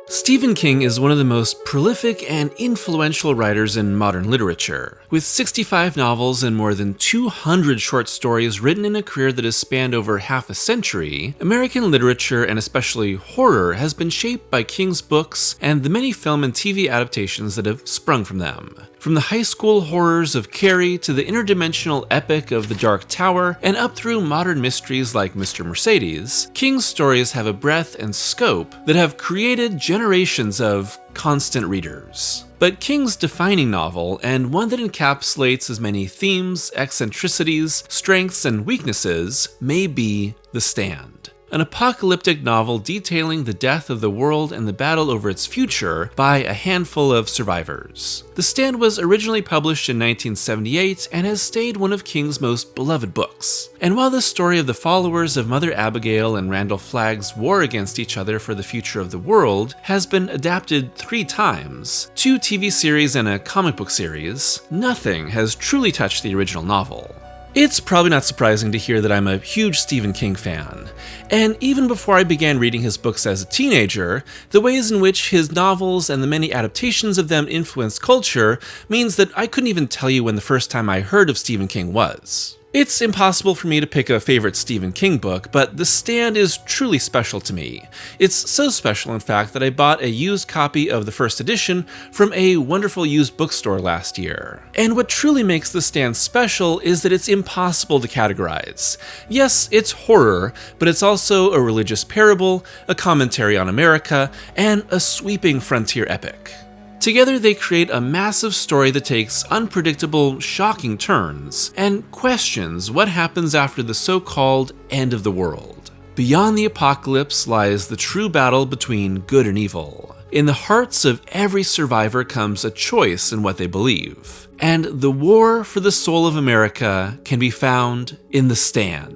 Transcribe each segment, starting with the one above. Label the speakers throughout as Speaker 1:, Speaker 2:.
Speaker 1: Stephen King is one of the most prolific and influential writers in modern literature. With 65 novels and more than 200 short stories written in a career that has spanned over half a century, American literature, and especially horror, has been shaped by King's books and the many film and TV adaptations that have sprung from them. From the high school horrors of Carrie to the interdimensional epic of The Dark Tower, and up through modern mysteries like Mr. Mercedes, King's stories have a breadth and scope that have created generations of constant readers. But King's defining novel, and one that encapsulates as many themes, eccentricities, strengths, and weaknesses, may be The Stand. An apocalyptic novel detailing the death of the world and the battle over its future by a handful of survivors. The Stand was originally published in 1978 and has stayed one of King's most beloved books. And while the story of the followers of Mother Abigail and Randall Flagg's war against each other for the future of the world has been adapted 3 times, 2 TV series and a comic book series, nothing has truly touched the original novel. It's probably not surprising to hear that I'm a huge Stephen King fan, and even before I began reading his books as a teenager, the ways in which his novels and the many adaptations of them influenced culture means that I couldn't even tell you when the first time I heard of Stephen King was. It's impossible for me to pick a favorite Stephen King book, but The Stand is truly special to me. It's so special, in fact, that I bought a used copy of the first edition from a wonderful used bookstore last year. And what truly makes The Stand special is that it's impossible to categorize. Yes, it's horror, but it's also a religious parable, a commentary on America, and a sweeping frontier epic. Together, they create a massive story that takes unpredictable, shocking turns, and questions what happens after the so-called end of the world. Beyond the apocalypse lies the true battle between good and evil. In the hearts of every survivor comes a choice in what they believe. And the war for the soul of America can be found in The Stand.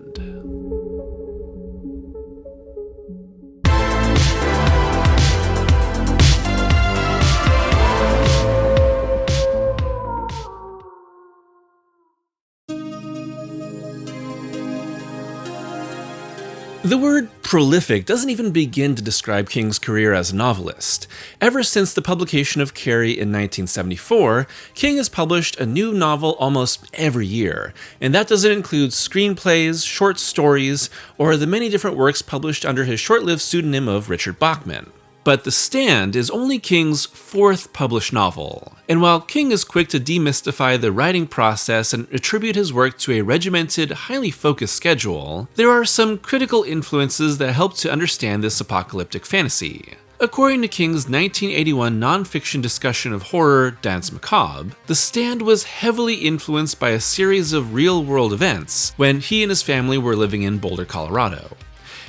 Speaker 1: The word prolific doesn't even begin to describe King's career as a novelist. Ever since the publication of Carrie in 1974, King has published a new novel almost every year, and that doesn't include screenplays, short stories, or the many different works published under his short-lived pseudonym of Richard Bachman. But The Stand is only King's 4th published novel. And while King is quick to demystify the writing process and attribute his work to a regimented, highly focused schedule, there are some critical influences that help to understand this apocalyptic fantasy. According to King's 1981 nonfiction discussion of horror, Danse, Macabre, The Stand was heavily influenced by a series of real-world events when he and his family were living in Boulder, Colorado.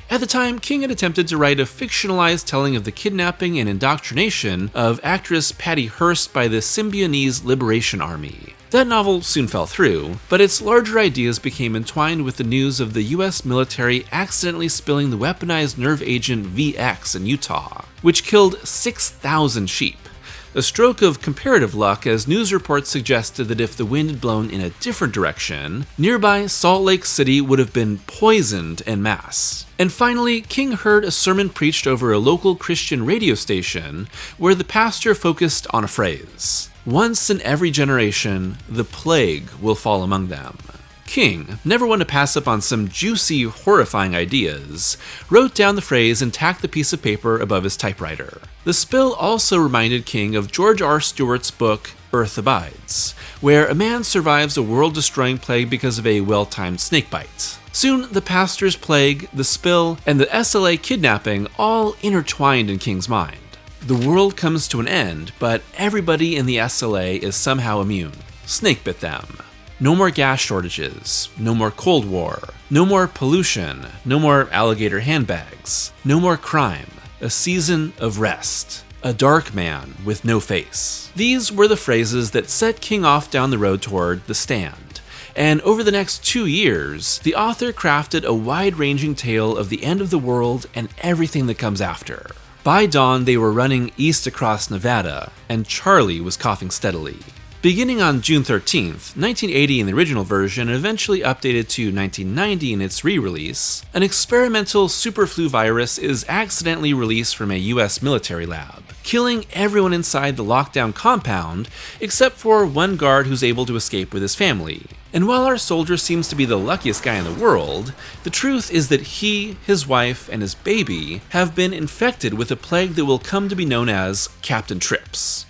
Speaker 1: At the time, King had attempted to write a fictionalized telling of the kidnapping and indoctrination of actress Patty Hearst by the Symbionese Liberation Army. That novel soon fell through, but its larger ideas became entwined with the news of the US military accidentally spilling the weaponized nerve agent VX in Utah, which killed 6,000 sheep. A stroke of comparative luck, as news reports suggested that if the wind had blown in a different direction, nearby Salt Lake City would have been poisoned en masse. And finally, King heard a sermon preached over a local Christian radio station where the pastor focused on a phrase: "Once in every generation, the plague will fall among them." King, never one to pass up on some juicy, horrifying ideas, wrote down the phrase and tacked the piece of paper above his typewriter. The spill also reminded King of George R. Stewart's book, Earth Abides, where a man survives a world-destroying plague because of a well-timed snakebite. Soon, the pastor's plague, the spill, and the SLA kidnapping all intertwined in King's mind. The world comes to an end, but everybody in the SLA is somehow immune. Snake bit them. No more gas shortages, no more Cold War, no more pollution, no more alligator handbags, no more crime, a season of rest, a dark man with no face. These were the phrases that set King off down the road toward The Stand. And over the next 2 years, the author crafted a wide-ranging tale of the end of the world and everything that comes after. By dawn, they were running east across Nevada, and Charlie was coughing steadily. Beginning on June 13th, 1980 in the original version and eventually updated to 1990 in its re-release, an experimental superflu virus is accidentally released from a US military lab, killing everyone inside the lockdown compound except for one guard who's able to escape with his family. And while our soldier seems to be the luckiest guy in the world, the truth is that he, his wife, and his baby have been infected with a plague that will come to be known as Captain Tropes.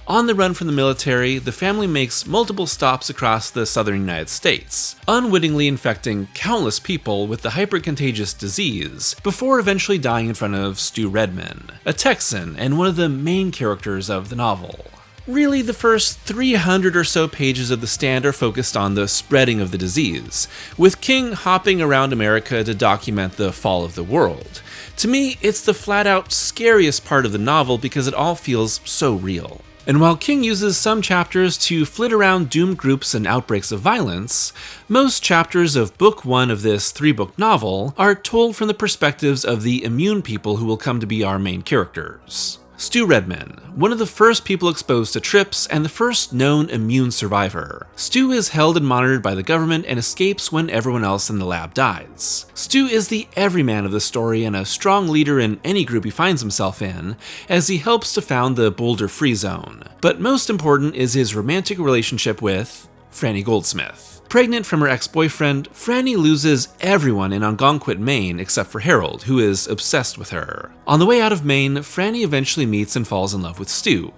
Speaker 1: On the run from the military, the family makes multiple stops across the southern United States, unwittingly infecting countless people with the hypercontagious disease, before eventually dying in front of Stu Redman, a Texan and one of the main characters of the novel. Really, the first 300 or so pages of The Stand are focused on the spreading of the disease, with King hopping around America to document the fall of the world. To me, it's the flat-out scariest part of the novel because it all feels so real. And while King uses some chapters to flit around doomed groups and outbreaks of violence, most chapters of Book 1 of this 3-book novel are told from the perspectives of the immune people who will come to be our main characters. Stu Redman, one of the first people exposed to Tropes and the first known immune survivor. Stu is held and monitored by the government and escapes when everyone else in the lab dies. Stu is the everyman of the story and a strong leader in any group he finds himself in, as he helps to found the Boulder Free Zone. But most important is his romantic relationship with Franny Goldsmith. Pregnant from her ex-boyfriend, Franny loses everyone in Algonquin, Maine except for Harold, who is obsessed with her. On the way out of Maine, Franny eventually meets and falls in love with Stu.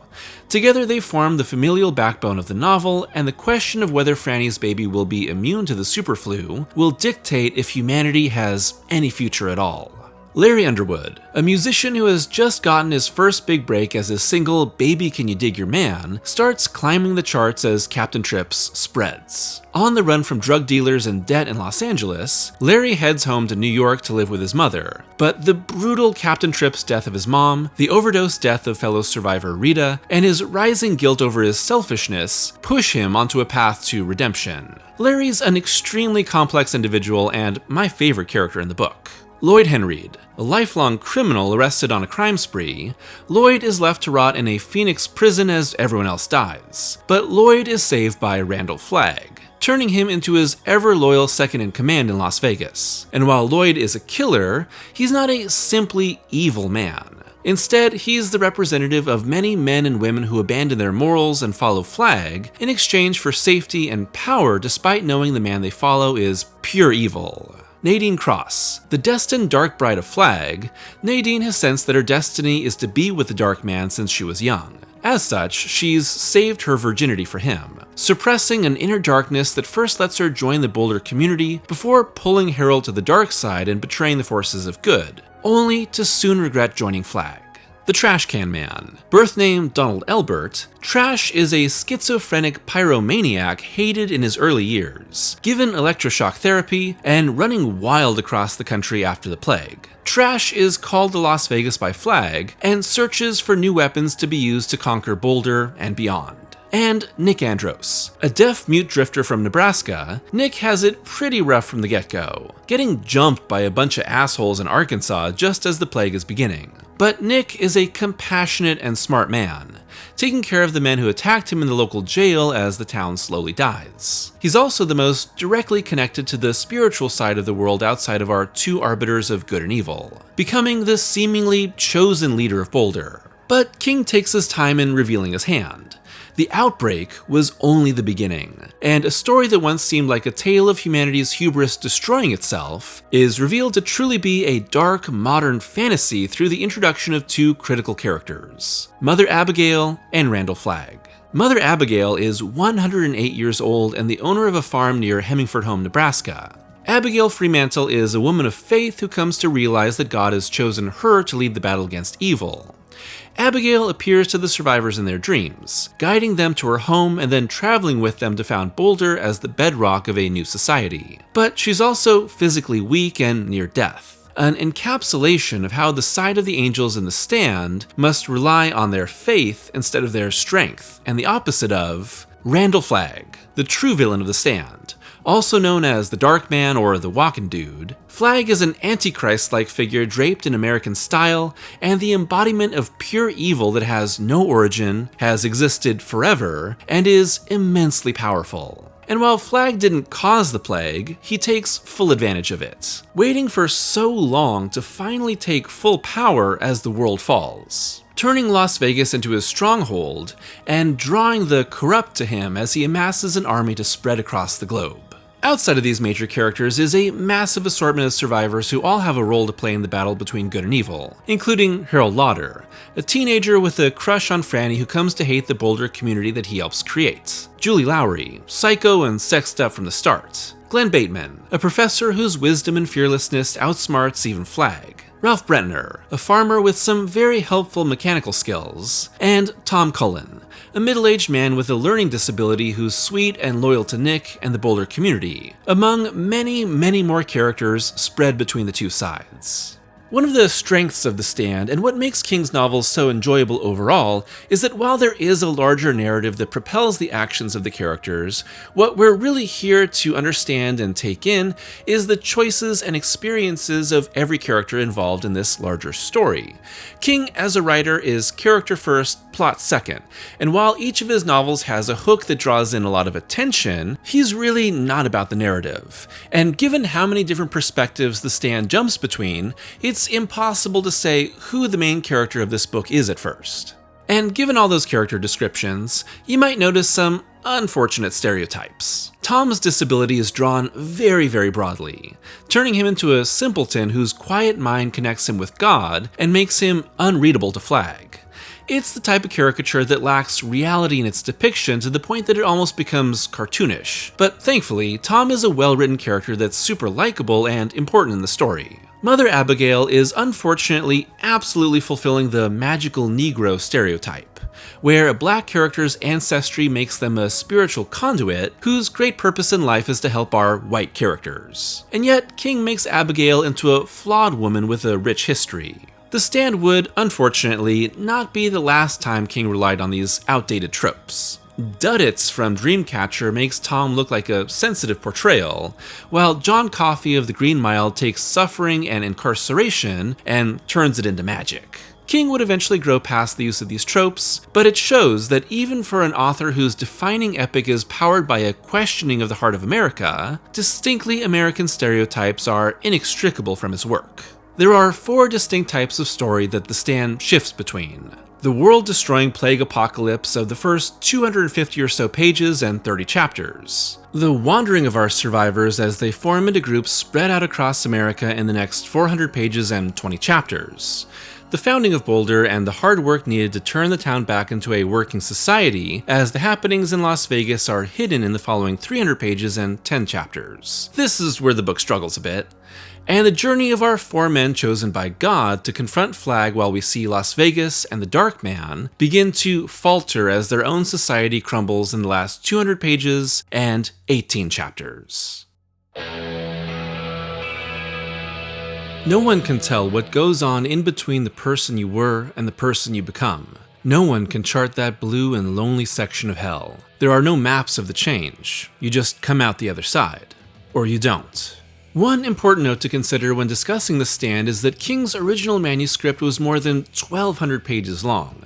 Speaker 1: Together they form the familial backbone of the novel, and the question of whether Franny's baby will be immune to the superflu will dictate if humanity has any future at all. Larry Underwood, a musician who has just gotten his first big break as his single Baby Can You Dig Your Man, starts climbing the charts as Captain Tropes spreads. On the run from drug dealers and debt in Los Angeles, Larry heads home to New York to live with his mother, but the brutal Captain Tropes death of his mom, the overdose death of fellow survivor Rita, and his rising guilt over his selfishness push him onto a path to redemption. Larry's an extremely complex individual and my favorite character in the book. Lloyd Henreid, a lifelong criminal arrested on a crime spree, Lloyd is left to rot in a Phoenix prison as everyone else dies. But Lloyd is saved by Randall Flagg, turning him into his ever-loyal second-in-command in Las Vegas. And while Lloyd is a killer, he's not a simply evil man. Instead, he's the representative of many men and women who abandon their morals and follow Flagg in exchange for safety and power despite knowing the man they follow is pure evil. Nadine Cross, the destined dark bride of Flagg, Nadine has sensed that her destiny is to be with the Dark Man since she was young. As such, she's saved her virginity for him, suppressing an inner darkness that first lets her join the Boulder community before pulling Harold to the dark side and betraying the forces of good, only to soon regret joining Flagg. The Trash Can Man. Birth name Donald Elbert, Trash is a schizophrenic pyromaniac hated in his early years, given electroshock therapy, and running wild across the country after the plague. Trash is called to Las Vegas by Flagg and searches for new weapons to be used to conquer Boulder and beyond. And Nick Andros, a deaf-mute drifter from Nebraska, Nick has it pretty rough from the get-go, getting jumped by a bunch of assholes in Arkansas just as the plague is beginning. But Nick is a compassionate and smart man, taking care of the men who attacked him in the local jail as the town slowly dies. He's also the most directly connected to the spiritual side of the world outside of our two arbiters of good and evil, becoming the seemingly chosen leader of Boulder. But King takes his time in revealing his hand. The Outbreak was only the beginning, and a story that once seemed like a tale of humanity's hubris destroying itself is revealed to truly be a dark, modern fantasy through the introduction of two critical characters, Mother Abigail and Randall Flagg. Mother Abigail is 108 years old and the owner of a farm near Hemingford Home, Nebraska. Abigail Fremantle is a woman of faith who comes to realize that God has chosen her to lead the battle against evil. Abigail appears to the survivors in their dreams, guiding them to her home and then traveling with them to found Boulder as the bedrock of a new society. But she's also physically weak and near death, an encapsulation of how the side of the angels in The Stand must rely on their faith instead of their strength, and the opposite of Randall Flagg, the true villain of The Stand, Also known as the Dark Man or the Walking Dude, Flag is an antichrist-like figure draped in American style and the embodiment of pure evil that has no origin, has existed forever, and is immensely powerful. And while Flag didn't cause the plague, he takes full advantage of it, waiting for so long to finally take full power as the world falls, turning Las Vegas into his stronghold and drawing the corrupt to him as he amasses an army to spread across the globe. Outside of these major characters is a massive assortment of survivors who all have a role to play in the battle between good and evil, including Harold Lauder, a teenager with a crush on Franny who comes to hate the Boulder community that he helps create; Julie Lowry, psycho and sexed up from the start; Glenn Bateman, a professor whose wisdom and fearlessness outsmarts even Flag; Ralph Brentner, a farmer with some very helpful mechanical skills; and Tom Cullen, a middle-aged man with a learning disability who's sweet and loyal to Nick and the Boulder community, among many, many more characters spread between the two sides. One of the strengths of The Stand, and what makes King's novels so enjoyable overall, is that while there is a larger narrative that propels the actions of the characters, what we're really here to understand and take in is the choices and experiences of every character involved in this larger story. King, as a writer, is character first, plot second, and while each of his novels has a hook that draws in a lot of attention, he's really not about the narrative. And given how many different perspectives The Stand jumps between, it's impossible to say who the main character of this book is at first. And given all those character descriptions, you might notice some unfortunate stereotypes. Tom's disability is drawn very, very broadly, turning him into a simpleton whose quiet mind connects him with God and makes him unreadable to Flag. It's the type of caricature that lacks reality in its depiction to the point that it almost becomes cartoonish. But thankfully, Tom is a well-written character that's super likable and important in the story. Mother Abigail is unfortunately absolutely fulfilling the magical Negro stereotype, where a black character's ancestry makes them a spiritual conduit whose great purpose in life is to help our white characters. And yet, King makes Abigail into a flawed woman with a rich history. The Stand would, unfortunately, not be the last time King relied on these outdated tropes. Duddits from Dreamcatcher makes Tom look like a sensitive portrayal, while John Coffey of The Green Mile takes suffering and incarceration and turns it into magic. King would eventually grow past the use of these tropes, but it shows that even for an author whose defining epic is powered by a questioning of the heart of America, distinctly American stereotypes are inextricable from his work. There are 4 distinct types of story that The Stand shifts between. The world-destroying plague apocalypse of the first 250 or so pages and 30 chapters. The wandering of our survivors as they form into groups spread out across America in the next 400 pages and 20 chapters. The founding of Boulder and the hard work needed to turn the town back into a working society, as the happenings in Las Vegas are hidden in the following 300 pages and 10 chapters. This is where the book struggles a bit. And the journey of our 4 men chosen by God to confront Flag while we see Las Vegas and the Dark Man begin to falter as their own society crumbles in the last 200 pages and 18 chapters. No one can tell what goes on in between the person you were and the person you become. No one can chart that blue and lonely section of hell. There are no maps of the change. You just come out the other side. Or you don't. One important note to consider when discussing The Stand is that King's original manuscript was more than 1,200 pages long.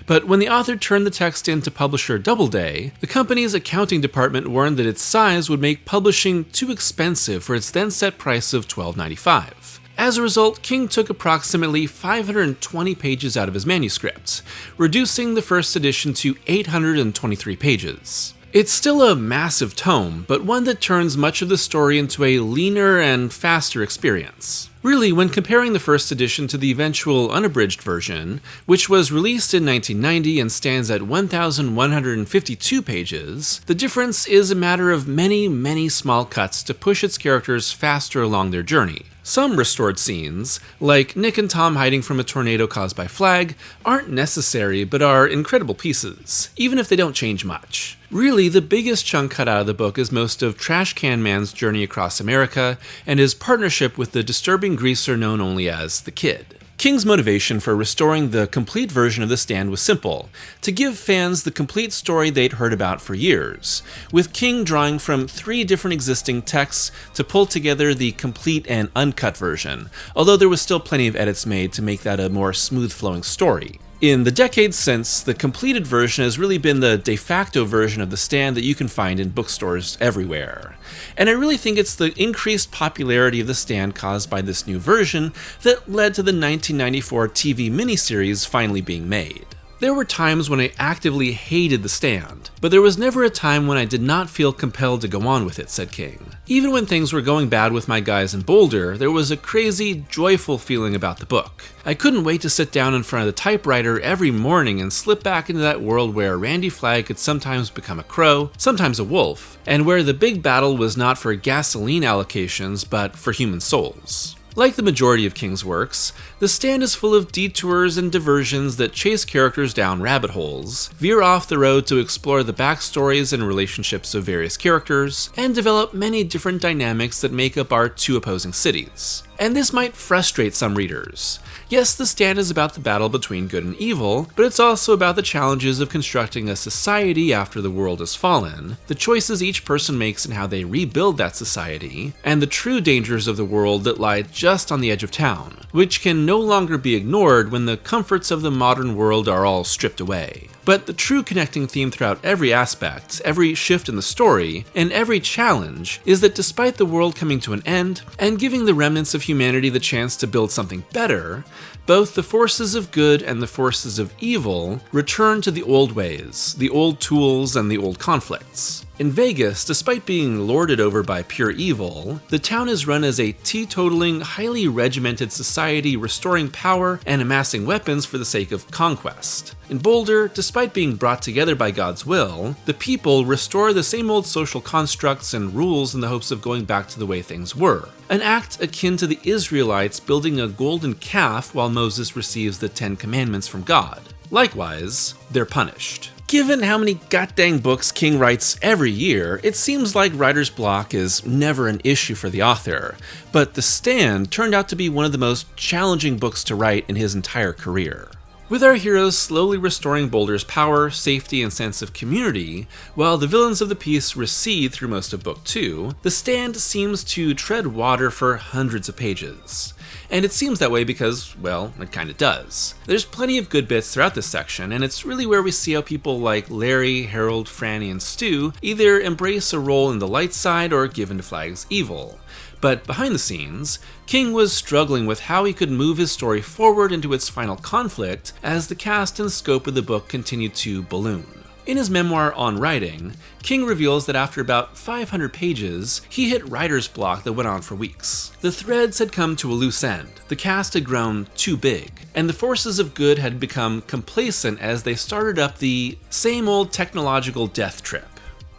Speaker 1: But when the author turned the text in to publisher Doubleday, the company's accounting department warned that its size would make publishing too expensive for its then set price of $12.95. As a result, King took approximately 520 pages out of his manuscript, reducing the first edition to 823 pages. It's still a massive tome, but one that turns much of the story into a leaner and faster experience. Really, when comparing the first edition to the eventual unabridged version, which was released in 1990 and stands at 1,152 pages, the difference is a matter of many, many small cuts to push its characters faster along their journey. Some restored scenes, like Nick and Tom hiding from a tornado caused by Flag, aren't necessary but are incredible pieces, even if they don't change much. Really, the biggest chunk cut out of the book is most of Trash Can Man's journey across America and his partnership with the disturbing greaser known only as the Kid. King's motivation for restoring the complete version of The Stand was simple: to give fans the complete story they'd heard about for years, with King drawing from 3 different existing texts to pull together the complete and uncut version, although there was still plenty of edits made to make that a more smooth-flowing story. In the decades since, the completed version has really been the de facto version of The Stand that you can find in bookstores everywhere. And I really think it's the increased popularity of The Stand caused by this new version that led to the 1994 TV miniseries finally being made. There were times when I actively hated The Stand, but there was never a time when I did not feel compelled to go on with it, said King. Even when things were going bad with my guys in Boulder, there was a crazy, joyful feeling about the book. I couldn't wait to sit down in front of the typewriter every morning and slip back into that world where Randy Flagg could sometimes become a crow, sometimes a wolf, and where the big battle was not for gasoline allocations, but for human souls. Like the majority of King's works, The Stand is full of detours and diversions that chase characters down rabbit holes, veer off the road to explore the backstories and relationships of various characters, and develop many different dynamics that make up our 2 opposing cities. And this might frustrate some readers. Yes, The Stand is about the battle between good and evil, but it's also about the challenges of constructing a society after the world has fallen, the choices each person makes in how they rebuild that society, and the true dangers of the world that lie just on the edge of town, which can no longer be ignored when the comforts of the modern world are all stripped away. But the true connecting theme throughout every aspect, every shift in the story, and every challenge is that despite the world coming to an end, and giving the remnants of humanity the chance to build something better, both the forces of good and the forces of evil return to the old ways, the old tools, and the old conflicts. In Vegas, despite being lorded over by pure evil, the town is run as a teetotaling, highly regimented society restoring power and amassing weapons for the sake of conquest. In Boulder, despite being brought together by God's will, the people restore the same old social constructs and rules in the hopes of going back to the way things were. An act akin to the Israelites building a golden calf while Moses receives the 10 Commandments from God. Likewise, they're punished. Given how many goddamn books King writes every year, it seems like writer's block is never an issue for the author, but The Stand turned out to be one of the most challenging books to write in his entire career. With our heroes slowly restoring Boulder's power, safety, and sense of community, while the villains of the piece recede through most of Book 2, The Stand seems to tread water for hundreds of pages. And it seems that way because, well, it kinda does. There's plenty of good bits throughout this section, and it's really where we see how people like Larry, Harold, Franny, and Stu either embrace a role in the light side or give in to Flagg's evil. But behind the scenes, King was struggling with how he could move his story forward into its final conflict as the cast and scope of the book continued to balloon. In his memoir On Writing, King reveals that after about 500 pages, he hit writer's block that went on for weeks. The threads had come to a loose end, the cast had grown too big, and the forces of good had become complacent as they started up the same old technological death trip.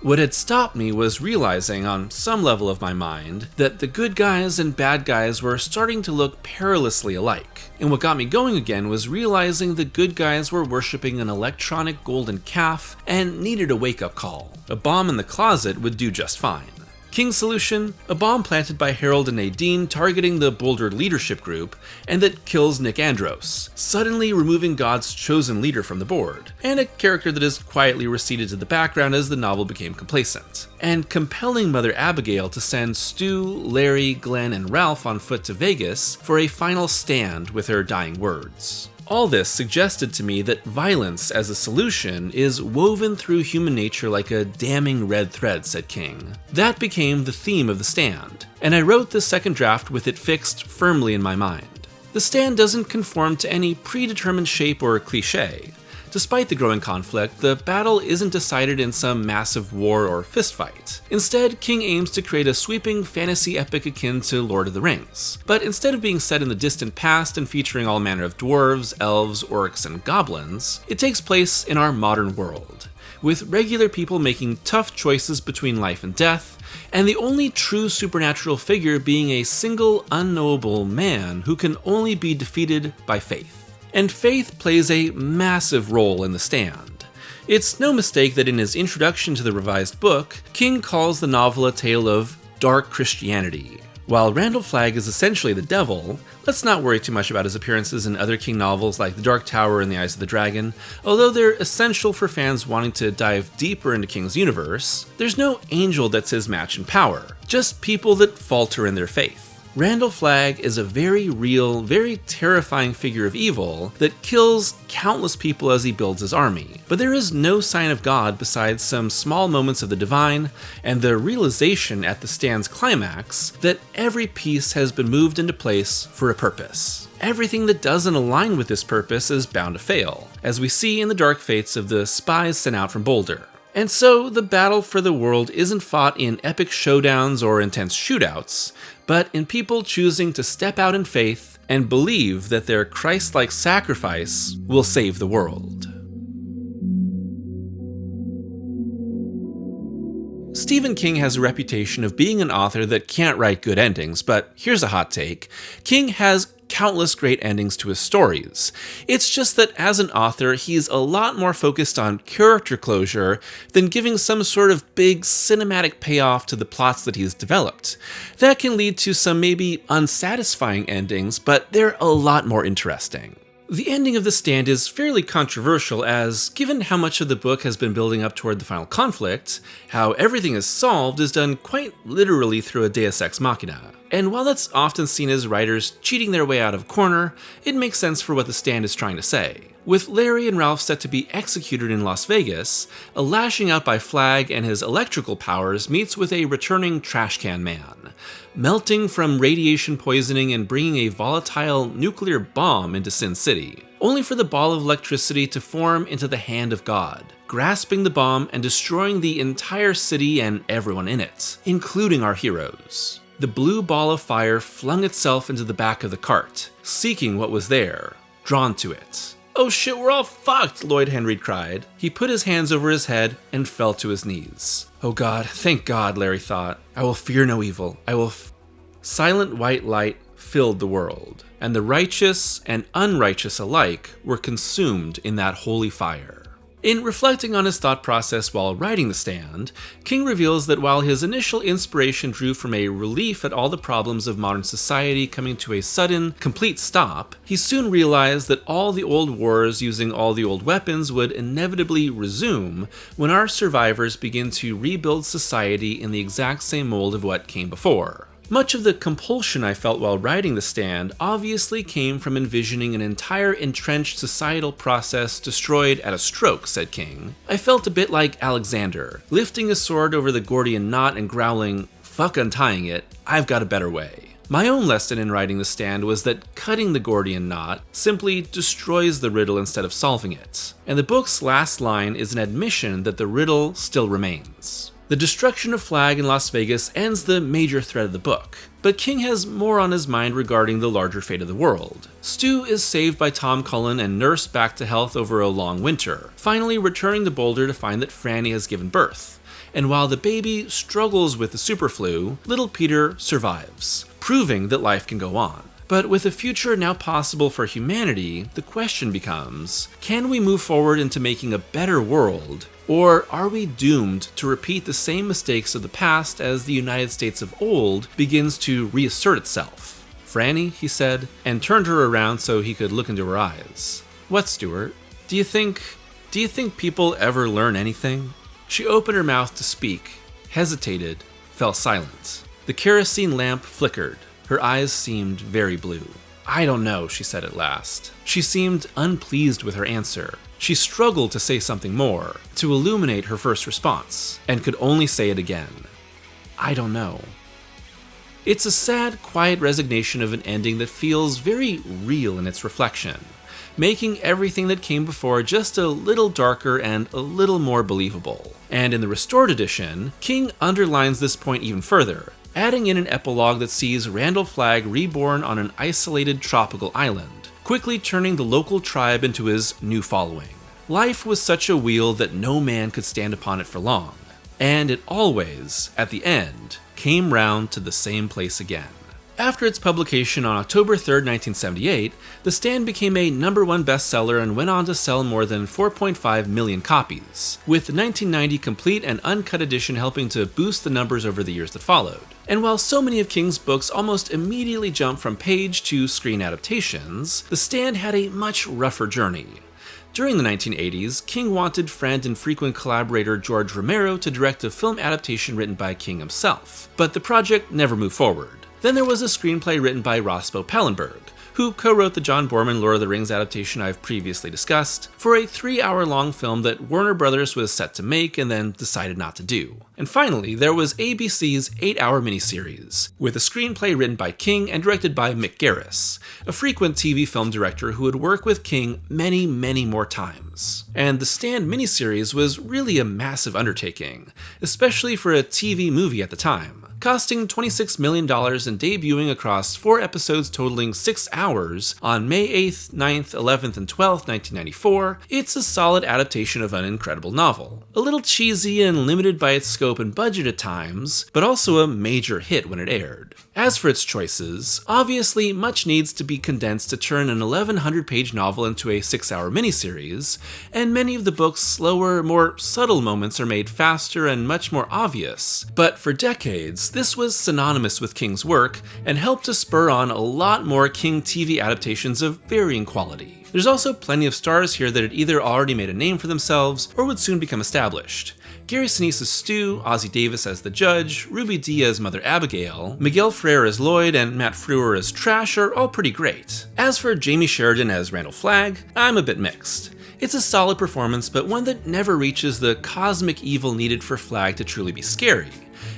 Speaker 1: What had stopped me was realizing, on some level of my mind, that the good guys and bad guys were starting to look perilously alike. And what got me going again was realizing the good guys were worshipping an electronic golden calf and needed a wake-up call. A bomb in the closet would do just fine. King's solution? A bomb planted by Harold and Nadine targeting the Boulder leadership group, and that kills Nick Andros, suddenly removing God's chosen leader from the board, and a character that is quietly receded to the background as the novel became complacent, and compelling Mother Abigail to send Stu, Larry, Glenn, and Ralph on foot to Vegas for a final stand with her dying words. All this suggested to me that violence as a solution is woven through human nature like a damning red thread, said King. That became the theme of The Stand, and I wrote the second draft with it fixed firmly in my mind. The Stand doesn't conform to any predetermined shape or cliché. Despite the growing conflict, the battle isn't decided in some massive war or fistfight. Instead, King aims to create a sweeping fantasy epic akin to Lord of the Rings. But instead of being set in the distant past and featuring all manner of dwarves, elves, orcs, and goblins, it takes place in our modern world, with regular people making tough choices between life and death, and the only true supernatural figure being a single unknowable man who can only be defeated by faith. And faith plays a massive role in The Stand. It's no mistake that in his introduction to the revised book, King calls the novel a tale of dark Christianity. While Randall Flagg is essentially the devil, let's not worry too much about his appearances in other King novels like The Dark Tower and The Eyes of the Dragon. Although they're essential for fans wanting to dive deeper into King's universe, there's no angel that's his match in power, just people that falter in their faith. Randall Flagg is a very real, very terrifying figure of evil that kills countless people as he builds his army. But there is no sign of God besides some small moments of the divine, and the realization at the stand's climax that every piece has been moved into place for a purpose. Everything that doesn't align with this purpose is bound to fail, as we see in the dark fates of the spies sent out from Boulder. And so, the battle for the world isn't fought in epic showdowns or intense shootouts, but in people choosing to step out in faith and believe that their Christ-like sacrifice will save the world. Stephen King has a reputation of being an author that can't write good endings, but here's a hot take. King has countless great endings to his stories. It's just that as an author, he's a lot more focused on character closure than giving some sort of big cinematic payoff to the plots that he's developed. That can lead to some maybe unsatisfying endings, but they're a lot more interesting. The ending of The Stand is fairly controversial as, given how much of the book has been building up toward the final conflict, how everything is solved is done quite literally through a deus ex machina. And while that's often seen as writers cheating their way out of a corner, it makes sense for what The Stand is trying to say. With Larry and Ralph set to be executed in Las Vegas, a lashing out by Flagg and his electrical powers meets with a returning trash can man, melting from radiation poisoning and bringing a volatile nuclear bomb into Sin City, only for the ball of electricity to form into the hand of God, grasping the bomb and destroying the entire city and everyone in it, including our heroes. The blue ball of fire flung itself into the back of the cart, seeking what was there, drawn to it. "Oh shit, we're all fucked," Lloyd Henry cried. He put his hands over his head and fell to his knees. "Oh God, thank God," Larry thought. "I will fear no evil. Silent white light filled the world, and the righteous and unrighteous alike were consumed in that holy fire. In reflecting on his thought process while writing The Stand, King reveals that while his initial inspiration drew from a relief at all the problems of modern society coming to a sudden, complete stop, he soon realized that all the old wars using all the old weapons would inevitably resume when our survivors begin to rebuild society in the exact same mold of what came before. Much of the compulsion I felt while writing The Stand obviously came from envisioning an entire entrenched societal process destroyed at a stroke," said King. "I felt a bit like Alexander, lifting his sword over the Gordian knot and growling, 'Fuck untying it, I've got a better way.' My own lesson in writing The Stand was that cutting the Gordian knot simply destroys the riddle instead of solving it, and the book's last line is an admission that the riddle still remains. The destruction of Flagg in Las Vegas ends the major thread of the book, but King has more on his mind regarding the larger fate of the world. Stu is saved by Tom Cullen and nursed back to health over a long winter, finally returning to Boulder to find that Franny has given birth. And while the baby struggles with the superflu, little Peter survives, proving that life can go on. But with a future now possible for humanity, the question becomes, can we move forward into making a better world, or are we doomed to repeat the same mistakes of the past as the United States of old begins to reassert itself? "Franny," he said, and turned her around so he could look into her eyes. "What, Stuart? Do you think people ever learn anything?" She opened her mouth to speak, hesitated, fell silent. The kerosene lamp flickered. Her eyes seemed very blue. "I don't know," she said at last. She seemed unpleased with her answer. She struggled to say something more, to illuminate her first response, and could only say it again. "I don't know." It's a sad, quiet resignation of an ending that feels very real in its reflection, making everything that came before just a little darker and a little more believable. And in the restored edition, King underlines this point even further, adding in an epilogue that sees Randall Flagg reborn on an isolated tropical island, quickly turning the local tribe into his new following. Life was such a wheel that no man could stand upon it for long, and it always, at the end, came round to the same place again. After its publication on October 3, 1978, The Stand became a #1 bestseller and went on to sell more than 4.5 million copies, with the 1990 complete and uncut edition helping to boost the numbers over the years that followed. And while so many of King's books almost immediately jumped from page to screen adaptations, The Stand had a much rougher journey. During the 1980s, King wanted friend and frequent collaborator George Romero to direct a film adaptation written by King himself, but the project never moved forward. Then there was a screenplay written by Rospo Pellenberg, who co-wrote the John Borman Lord of the Rings adaptation I've previously discussed, for a 3-hour-long film that Warner Brothers was set to make and then decided not to do. And finally, there was ABC's 8-hour miniseries, with a screenplay written by King and directed by Mick Garris, a frequent TV film director who would work with King many, many more times. And the Stand miniseries was really a massive undertaking, especially for a TV movie at the time. Costing $26 million and debuting across 4 episodes totaling 6 hours on May 8th, 9th, 11th, and 12th, 1994, it's a solid adaptation of an incredible novel. A little cheesy and limited by its scope and budget at times, but also a major hit when it aired. As for its choices, obviously much needs to be condensed to turn an 1,100-page novel into a 6-hour miniseries, and many of the book's slower, more subtle moments are made faster and much more obvious. But for decades, this was synonymous with King's work and helped to spur on a lot more King TV adaptations of varying quality. There's also plenty of stars here that had either already made a name for themselves or would soon become established. Gary Sinise as Stu, Ozzie Davis as the Judge, Ruby Dee as Mother Abigail, Miguel Ferrer as Lloyd, and Matt Frewer as Trash are all pretty great. As for Jamie Sheridan as Randall Flagg, I'm a bit mixed. It's a solid performance, but one that never reaches the cosmic evil needed for Flagg to truly be scary,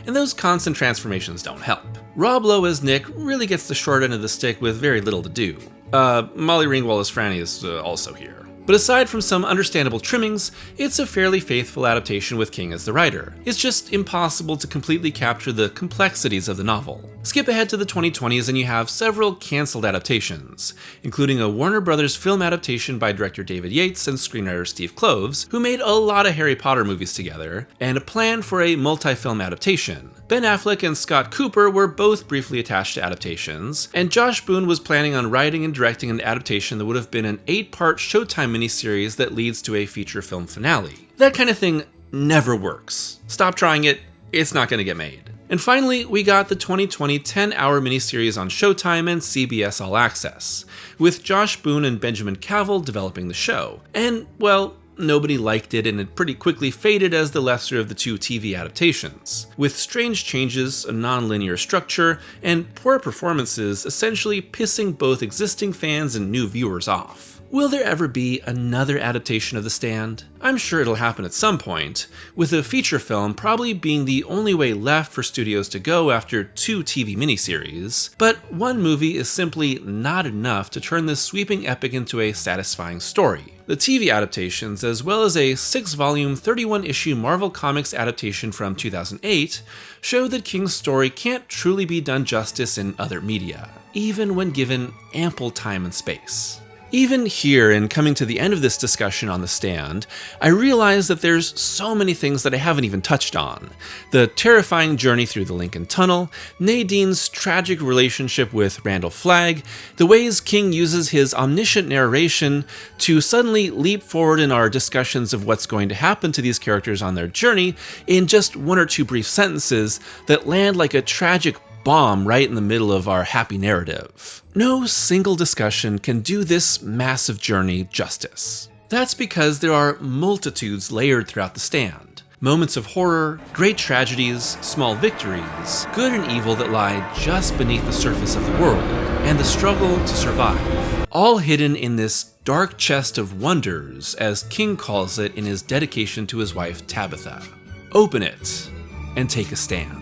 Speaker 1: and those constant transformations don't help. Rob Lowe as Nick really gets the short end of the stick with very little to do. Molly Ringwald as Franny is also here. But aside from some understandable trimmings, it's a fairly faithful adaptation with King as the writer. It's just impossible to completely capture the complexities of the novel. Skip ahead to the 2020s and you have several cancelled adaptations, including a Warner Brothers film adaptation by director David Yates and screenwriter Steve Kloves, who made a lot of Harry Potter movies together, and a plan for a multi-film adaptation. Ben Affleck and Scott Cooper were both briefly attached to adaptations, and Josh Boone was planning on writing and directing an adaptation that would have been an 8-part Showtime miniseries that leads to a feature film finale. That kind of thing never works. Stop trying it, it's not going to get made. And finally, we got the 2020 10-hour miniseries on Showtime and CBS All Access, with Josh Boone and Benjamin Cavill developing the show. And, well, nobody liked it, and it pretty quickly faded as the lesser of the 2 TV adaptations, with strange changes, a non-linear structure, and poor performances essentially pissing both existing fans and new viewers off. Will there ever be another adaptation of The Stand? I'm sure it'll happen at some point, with a feature film probably being the only way left for studios to go after 2 TV miniseries, but one movie is simply not enough to turn this sweeping epic into a satisfying story. The TV adaptations, as well as a 6-volume, 31-issue Marvel Comics adaptation from 2008, show that King's story can't truly be done justice in other media, even when given ample time and space. Even here, in coming to the end of this discussion on The Stand, I realize that there's so many things that I haven't even touched on. The terrifying journey through the Lincoln Tunnel, Nadine's tragic relationship with Randall Flagg, the ways King uses his omniscient narration to suddenly leap forward in our discussions of what's going to happen to these characters on their journey in just 1 or 2 brief sentences that land like a tragic bomb right in the middle of our happy narrative. No single discussion can do this massive journey justice. That's because there are multitudes layered throughout The Stand. Moments of horror, great tragedies, small victories, good and evil that lie just beneath the surface of the world, and the struggle to survive. All hidden in this dark chest of wonders, as King calls it in his dedication to his wife Tabitha. Open it and take a stand.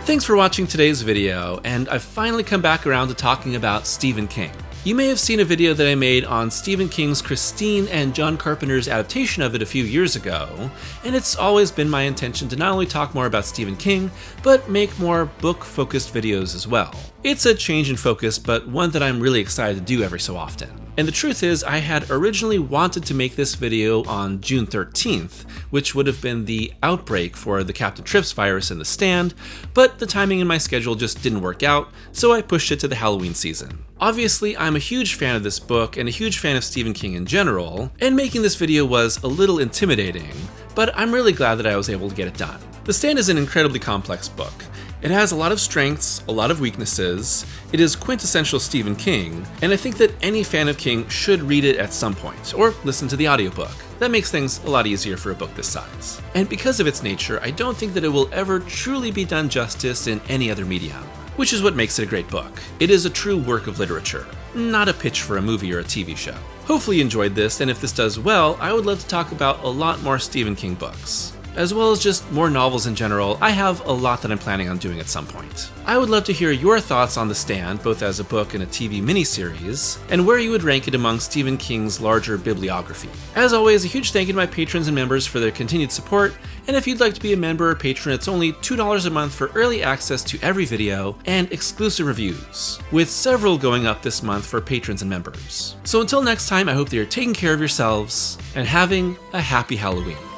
Speaker 1: Thanks for watching today's video, and I've finally come back around to talking about Stephen King. You may have seen a video that I made on Stephen King's Christine and John Carpenter's adaptation of it a few years ago, and it's always been my intention to not only talk more about Stephen King, but make more book-focused videos as well. It's a change in focus, but one that I'm really excited to do every so often. And the truth is, I had originally wanted to make this video on June 13th, which would have been the outbreak for the Captain Trips virus in the stand, but the timing in my schedule just didn't work out, so I pushed it to the Halloween season. Obviously, I'm a huge fan of this book and a huge fan of Stephen King in general, and making this video was a little intimidating, but I'm really glad that I was able to get it done. The Stand is an incredibly complex book. It has a lot of strengths, a lot of weaknesses, it is quintessential Stephen King, and I think that any fan of King should read it at some point, or listen to the audiobook. That makes things a lot easier for a book this size. And because of its nature, I don't think that it will ever truly be done justice in any other medium, which is what makes it a great book. It is a true work of literature, not a pitch for a movie or a TV show. Hopefully you enjoyed this, and if this does well, I would love to talk about a lot more Stephen King books, as well as just more novels in general. I have a lot that I'm planning on doing at some point. I would love to hear your thoughts on The Stand, both as a book and a TV miniseries, and where you would rank it among Stephen King's larger bibliography. As always, a huge thank you to my patrons and members for their continued support, and if you'd like to be a member or patron, it's only $2 a month for early access to every video and exclusive reviews, with several going up this month for patrons and members. So until next time, I hope that you're taking care of yourselves and having a happy Halloween.